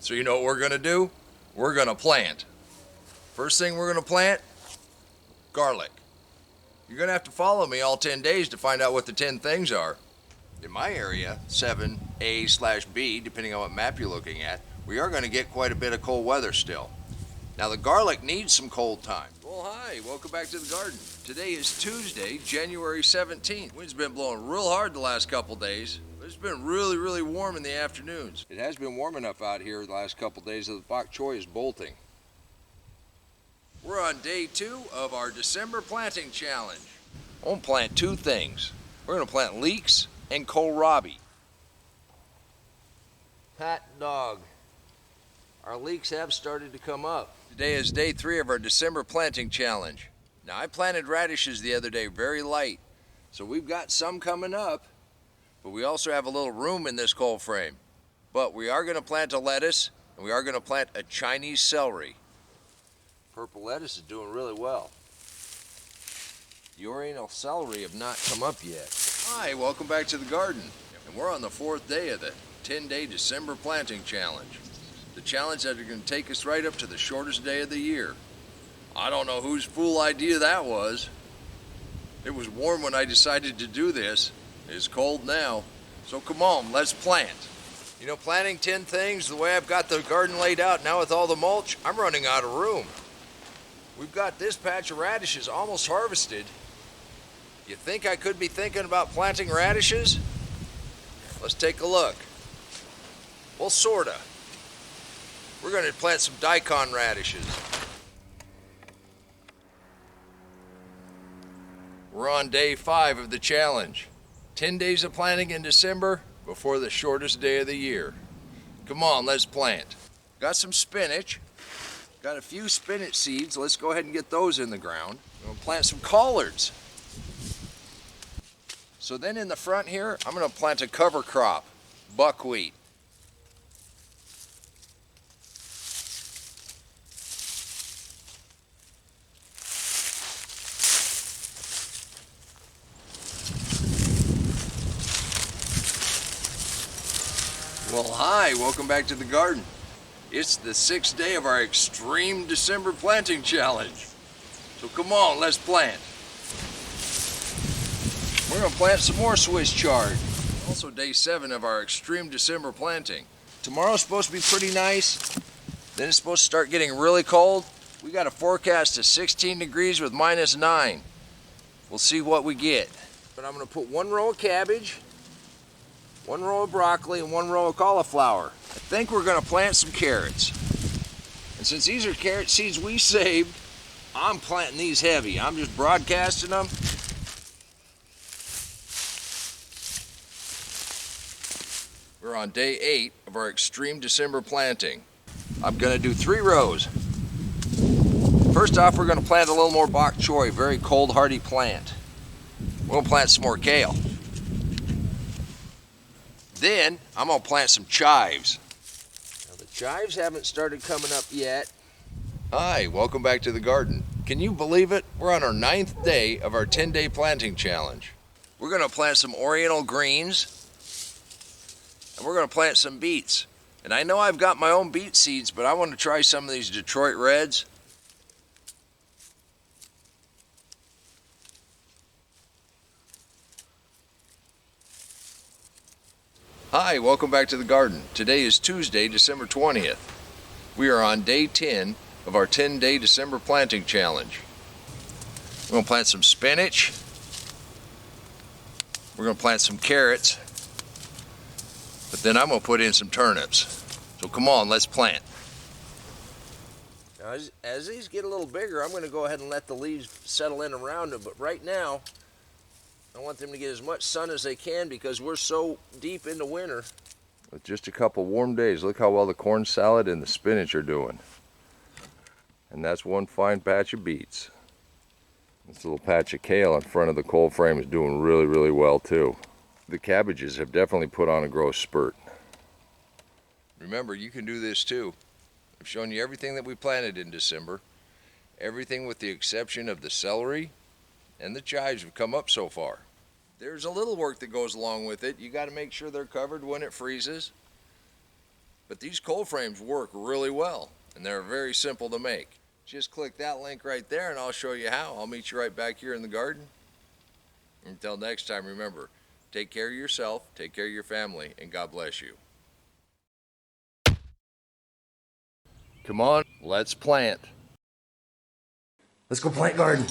So you know what we're gonna do? We're gonna plant. First thing we're gonna plant, garlic. You're gonna have to follow me all 10 days to find out what the 10 things are. In my area, 7A/B, depending on what map you're looking at, we are gonna get quite a bit of cold weather still. Now the garlic needs some cold time. Well, hi, welcome back to the garden. Today is Tuesday, January 17th. Wind's been blowing real hard the last couple days. It's been really warm in the afternoons. It has been warm enough out here the last couple days that the bok choy is bolting. We're on day 2 of our December planting challenge. I want to plant 2 things. We're going to plant leeks and kohlrabi. Hot dog. Our leeks have started to come up. Today is day 3 of our December planting challenge. Now I planted radishes the other day very light, so we've got some coming up, but we also have a little room in this cold frame. But we are going to plant a lettuce, and we are going to plant a Chinese celery. Purple lettuce is doing really well. The oriental celery have not come up yet. Hi, welcome back to the garden. And we're on the 4th day of the 10-day December planting challenge. The challenge that is going to take us right up to the shortest day of the year. I don't know whose fool idea that was. It was warm when I decided to do this. It's cold now. So come on, let's plant. You know, planting 10 things, the way I've got the garden laid out now with all the mulch, I'm running out of room. We've got this patch of radishes almost harvested. You think I could be thinking about planting radishes? Let's take a look. Well, sorta. We're going to plant some daikon radishes. We're on day 5 of the challenge. 10 days of planting in December before the shortest day of the year. Come on, let's plant. Got some spinach. Got a few spinach seeds. Let's go ahead and get those in the ground. I'm going to plant some collards. So then in the front here, I'm going to plant a cover crop, buckwheat. Well, hi, welcome back to the garden. It's the 6th day of our extreme December planting challenge. So come on, let's plant. We're gonna plant some more Swiss chard. Also day 7 of our extreme December planting. Tomorrow's supposed to be pretty nice. Then it's supposed to start getting really cold. We got a forecast of 16 degrees with -9. We'll see what we get. But I'm gonna put 1 row of cabbage, 1 row of broccoli, and 1 row of cauliflower. I think we're gonna plant some carrots. And since these are carrot seeds we saved, I'm planting these heavy. I'm just broadcasting them. We're on day 8 of our extreme December planting. I'm gonna do 3 rows. First off, we're gonna plant a little more bok choy, very cold hardy plant. We're gonna plant some more kale. Then, I'm going to plant some chives. Now, the chives haven't started coming up yet. Hi, welcome back to the garden. Can you believe it? We're on our 9th day of our 10-day planting challenge. We're going to plant some oriental greens, and we're going to plant some beets. And I know I've got my own beet seeds, but I want to try some of these Detroit Reds. Hi, welcome back to the garden. Today is Tuesday, December 20th. We are on day 10 of our 10-day December planting challenge. We're going to plant some spinach. We're going to plant some carrots. But then I'm going to put in some turnips. So come on, let's plant. Now, as these get a little bigger, I'm going to go ahead and let the leaves settle in around them. But right now, I want them to get as much sun as they can because we're so deep into winter. With just a couple warm days, look how well the corn salad and the spinach are doing. And that's one fine patch of beets. This little patch of kale in front of the cold frame is doing really well too. The cabbages have definitely put on a growth spurt. Remember, you can do this too. I've shown you everything that we planted in December. Everything with the exception of the celery and the chives have come up so far. There's a little work that goes along with it. You got to make sure they're covered when it freezes. But these cold frames work really well, and they're very simple to make. Just click that link right there and I'll show you how. I'll meet you right back here in the garden. Until next time, remember, take care of yourself, take care of your family, and God bless you. Come on, let's plant. Let's go plant garden.